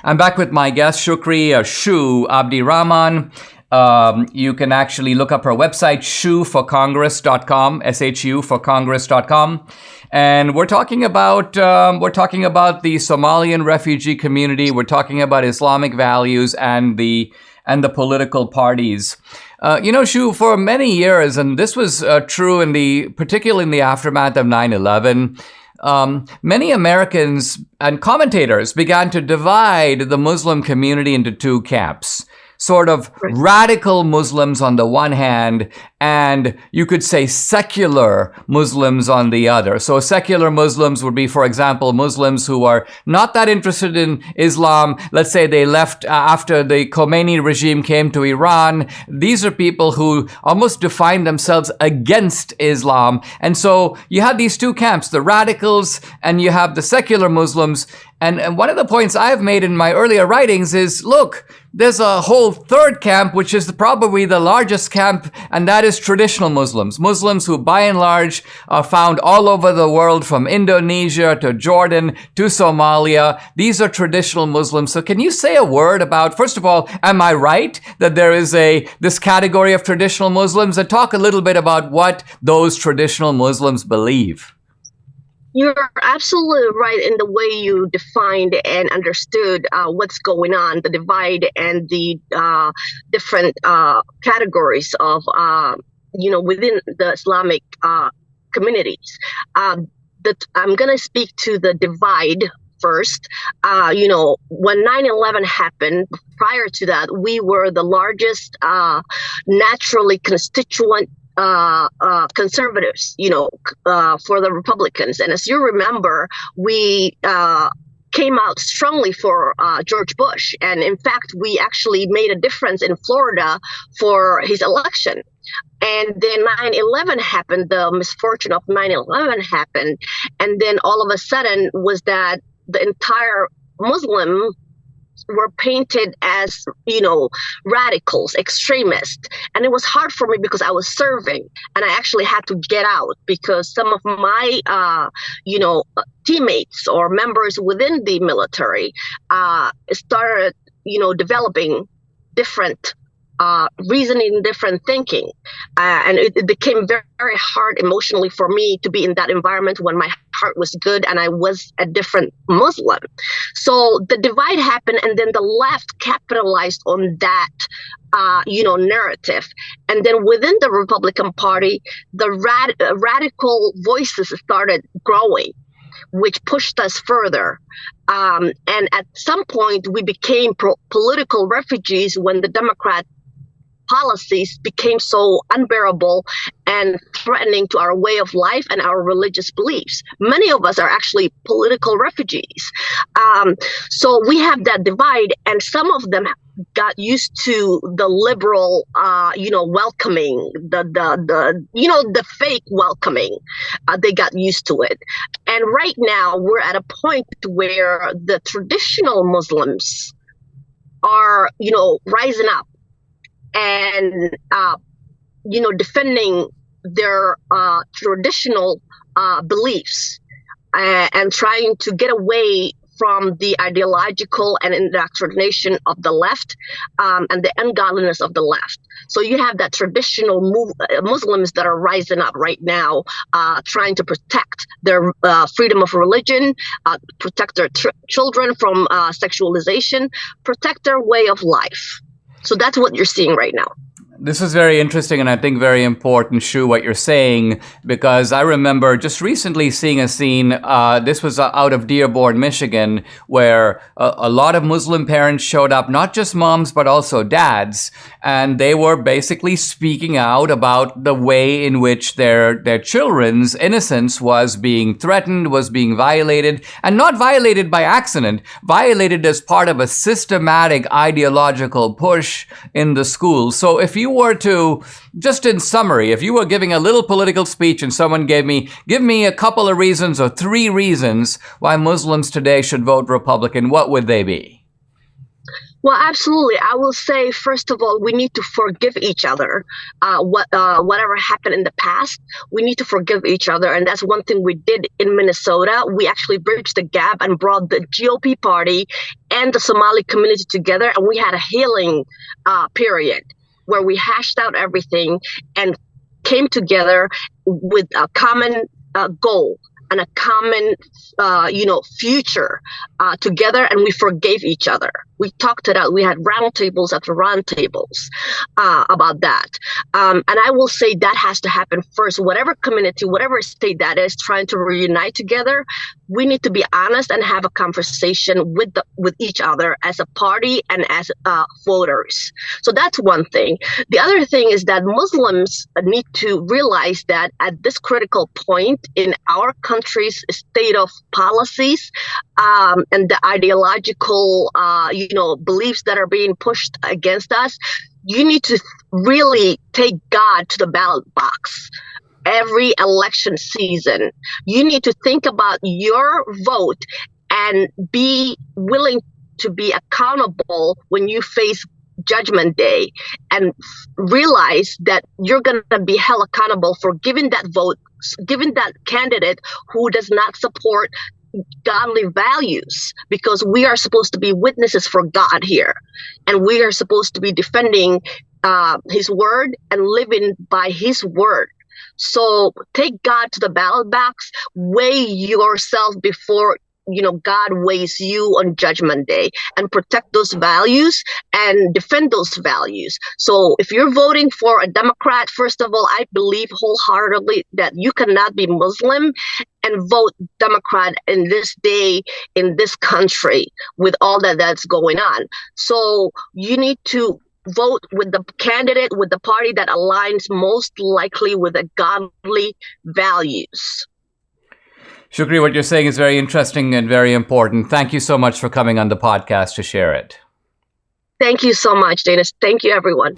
I'm back with my guest, Shukri Abdirahman. You can actually look up her website, shuforcongress.com, SHU for Congress.com. And we're talking about the Somalian refugee community. We're talking about Islamic values and the political parties. Shu, for many years, and this was true particularly in the aftermath of 9/11, many Americans and commentators began to divide the Muslim community into two camps. Sort of radical Muslims on the one hand, and you could say secular Muslims on the other. So secular Muslims would be, for example, Muslims who are not that interested in Islam. Let's say they left after the Khomeini regime came to Iran. These are people who almost define themselves against Islam. And so you have these two camps, the radicals and you have the secular Muslims. And one of the points I've made in my earlier writings is, look, there's a whole third camp, which is probably the largest camp, and that is traditional Muslims. Muslims who, by and large, are found all over the world, from Indonesia to Jordan to Somalia. These are traditional Muslims. So can you say a word about, first of all, am I right that there is this category of traditional Muslims? And talk a little bit about what those traditional Muslims believe. You're absolutely right in the way you defined and understood what's going on, the divide and the different categories of, within the Islamic communities. I'm going to speak to the divide first. When 9/11 happened, prior to that, we were the largest naturally constituent conservatives, for the Republicans. And as you remember, we came out strongly for George Bush. And in fact, we actually made a difference in Florida for his election. And then 9/11 happened, the misfortune of 9/11 happened. And then all of a sudden was that the entire Muslim were painted as, radicals, extremists. And it was hard for me because I was serving and I actually had to get out because some of my, teammates or members within the military started, developing different reasoning, different thinking. And it became very, very hard emotionally for me to be in that environment when my heart was good and I was a different Muslim. So the divide happened, and then the left capitalized on that, narrative. And then within the Republican Party, the radical voices started growing, which pushed us further. And at some point, we became political refugees when the Democrat policies became so unbearable and threatening to our way of life and our religious beliefs. Many of us are actually political refugees. So we have that divide, and some of them got used to the liberal, welcoming, the fake welcoming. They got used to it. And right now we're at a point where the traditional Muslims are, rising up and, defending their traditional beliefs and trying to get away from the ideological and indoctrination of the left and the ungodliness of the left. So you have that traditional Muslims that are rising up right now, trying to protect their freedom of religion, protect their children from sexualization, protect their way of life. So that's what you're seeing right now. This is very interesting and I think very important, Shu, what you're saying, because I remember just recently seeing a scene, this was out of Dearborn, Michigan, where a lot of Muslim parents showed up, not just moms, but also dads, and they were basically speaking out about the way in which their children's innocence was being threatened, was being violated, and not violated by accident, violated as part of a systematic ideological push in the schools. So if you were to, just in summary, if you were giving a little political speech and someone give me a couple of reasons or 3 reasons why Muslims today should vote Republican, what would they be? Well, absolutely. I will say, first of all, we need to forgive each other. Whatever happened in the past, we need to forgive each other. And that's one thing we did in Minnesota. We actually bridged the gap and brought the GOP party and the Somali community together. And we had a healing period where we hashed out everything and came together with a common goal and a common, future together, and we forgave each other. We talked it out. We had roundtables after roundtables about that. And I will say that has to happen first. Whatever community, whatever state that is trying to reunite together, we need to be honest and have a conversation with each other as a party and as voters. So that's one thing. The other thing is that Muslims need to realize that at this critical point in our country's state of policies and the ideological beliefs that are being pushed against us, you need to really take God to the ballot box every election season. You need to think about your vote and be willing to be accountable when you face Judgment Day, and realize that you're going to be held accountable for giving that vote, giving that candidate who does not support godly values, because we are supposed to be witnesses for God here, and we are supposed to be defending his word and living by his word. So take God to the ballot box, weigh yourself before God weighs you on Judgment Day, and protect those values and defend those values. So if you're voting for a Democrat, first of all, I believe wholeheartedly that you cannot be Muslim and vote Democrat in this day, in this country, with all that's going on. So you need to vote with the candidate, with the party that aligns most likely with the godly values. Shukri, what you're saying is very interesting and very important. Thank you so much for coming on the podcast to share it. Thank you so much, Dinesh. Thank you, everyone.